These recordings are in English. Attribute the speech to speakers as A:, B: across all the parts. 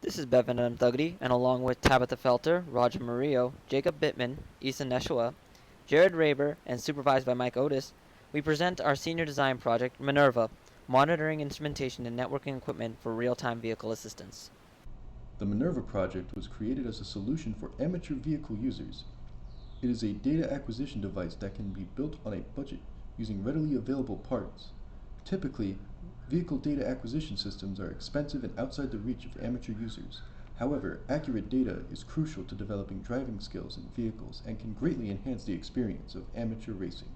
A: This is Beven Nedumthakady, and along with Tabatha, Roger Murillo, Jacob Bitman, Issa Nesheiwat, Jared Raber, and supervised by Mike Otis, we present our senior design project, Minerva, monitoring instrumentation and networking equipment for real-time vehicle assistance.
B: The Minerva project was created as a solution for amateur vehicle users. It is a data acquisition device that can be built on a budget using readily available parts. Typically, vehicle data acquisition systems are expensive and outside the reach of amateur users. However, accurate data is crucial to developing driving skills in vehicles and can greatly enhance the experience of amateur racing.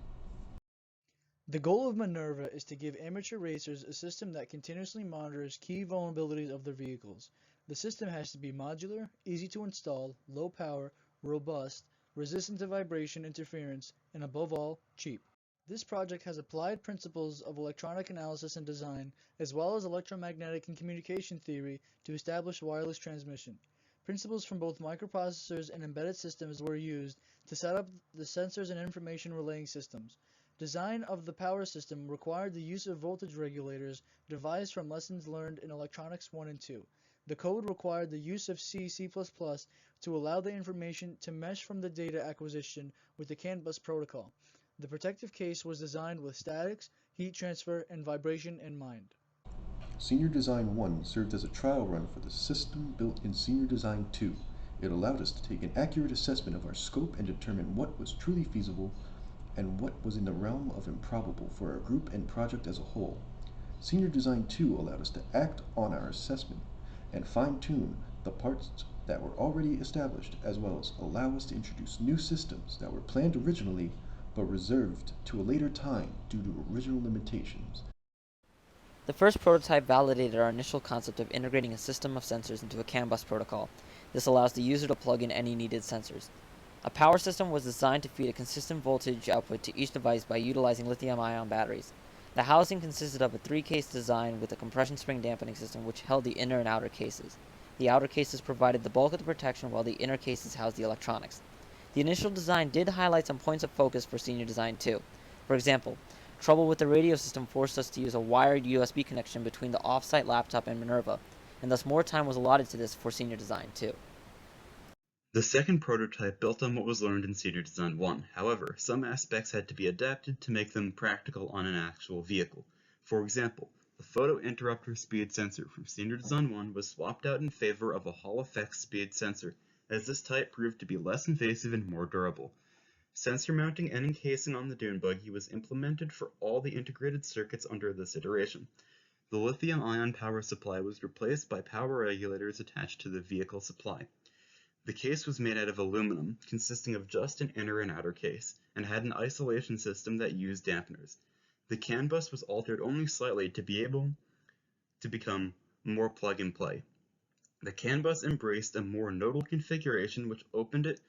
C: The goal of Minerva is to give amateur racers a system that continuously monitors key vulnerabilities of their vehicles. The system has to be modular, easy to install, low power, robust, resistant to vibration interference, and above all, cheap. This project has applied principles of electronic analysis and design, as well as electromagnetic and communication theory to establish wireless transmission. Principles from both microprocessors and embedded systems were used to set up the sensors and information relaying systems. Design of the power system required the use of voltage regulators devised from lessons learned in Electronics 1 and 2. The code required the use of C++ to allow the information to mesh from the data acquisition with the CAN bus protocol. The protective case was designed with statics, heat transfer, and vibration in mind.
B: Senior Design 1 served as a trial run for the system built in Senior Design 2. It allowed us to take an accurate assessment of our scope and determine what was truly feasible and what was in the realm of improbable for our group and project as a whole. Senior Design 2 allowed us to act on our assessment and fine-tune the parts that were already established, as well as allow us to introduce new systems that were planned originally but reserved to a later time due to original limitations.
A: The first prototype validated our initial concept of integrating a system of sensors into a CAN bus protocol. This allows the user to plug in any needed sensors. A power system was designed to feed a consistent voltage output to each device by utilizing lithium-ion batteries. The housing consisted of a 3-case design with a compression spring dampening system which held the inner and outer cases. The outer cases provided the bulk of the protection while the inner cases housed the electronics. The initial design did highlight some points of focus for Senior Design 2. For example, trouble with the radio system forced us to use a wired USB connection between the off-site laptop and Minerva, and thus more time was allotted to this for Senior Design 2.
D: The second prototype built on what was learned in Senior Design 1. However, some aspects had to be adapted to make them practical on an actual vehicle. For example, the photo interrupter speed sensor from Senior Design 1 was swapped out in favor of a Hall effect speed sensor, as this type proved to be less invasive and more durable. Sensor mounting and encasing on the dune buggy was implemented for all the integrated circuits under this iteration. The lithium-ion power supply was replaced by power regulators attached to the vehicle supply. The case was made out of aluminum, consisting of just an inner and outer case, and had an isolation system that used dampeners. The CAN bus was altered only slightly to be able to become more plug-and-play. The CAN bus embraced a more nodal configuration which opened it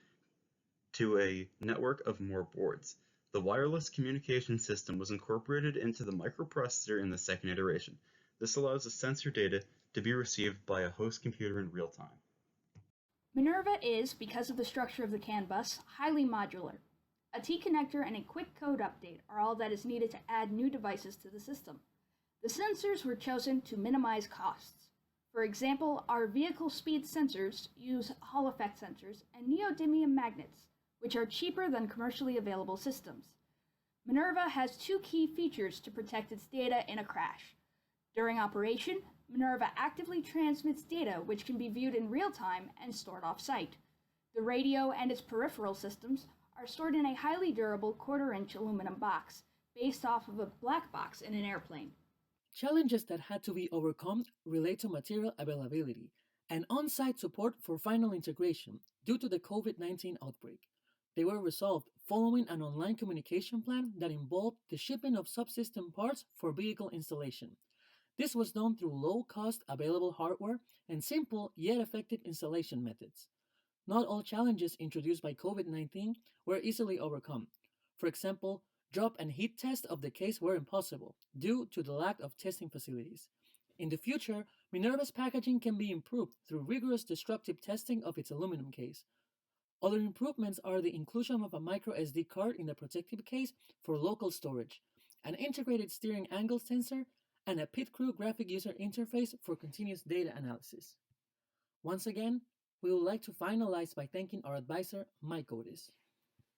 D: to a network of more boards. The wireless communication system was incorporated into the microprocessor in the second iteration. This allows the sensor data to be received by a host computer in real time.
E: Minerva is, because of the structure of the CAN bus, highly modular. A T-connector and a quick code update are all that is needed to add new devices to the system. The sensors were chosen to minimize costs. For example, our vehicle speed sensors use Hall effect sensors and neodymium magnets, which are cheaper than commercially available systems. Minerva has 2 key features to protect its data in a crash. During operation, Minerva actively transmits data which can be viewed in real time and stored off-site. The radio and its peripheral systems are stored in a highly durable 1/4-inch aluminum box, based off of a black box in an airplane.
F: Challenges that had to be overcome relate to material availability and on-site support for final integration due to the COVID-19 outbreak. They were resolved following an online communication plan that involved the shipping of subsystem parts for vehicle installation. This was done through low-cost available hardware and simple yet effective installation methods. Not all challenges introduced by COVID-19 were easily overcome. For example, drop and heat tests of the case were impossible due to the lack of testing facilities. In the future, Minerva's packaging can be improved through rigorous destructive testing of its aluminum case. Other improvements are the inclusion of a micro SD card in the protective case for local storage, an integrated steering angle sensor, and a pit crew graphic user interface for continuous data analysis. Once again, we would like to finalize by thanking our advisor, Mike Otis.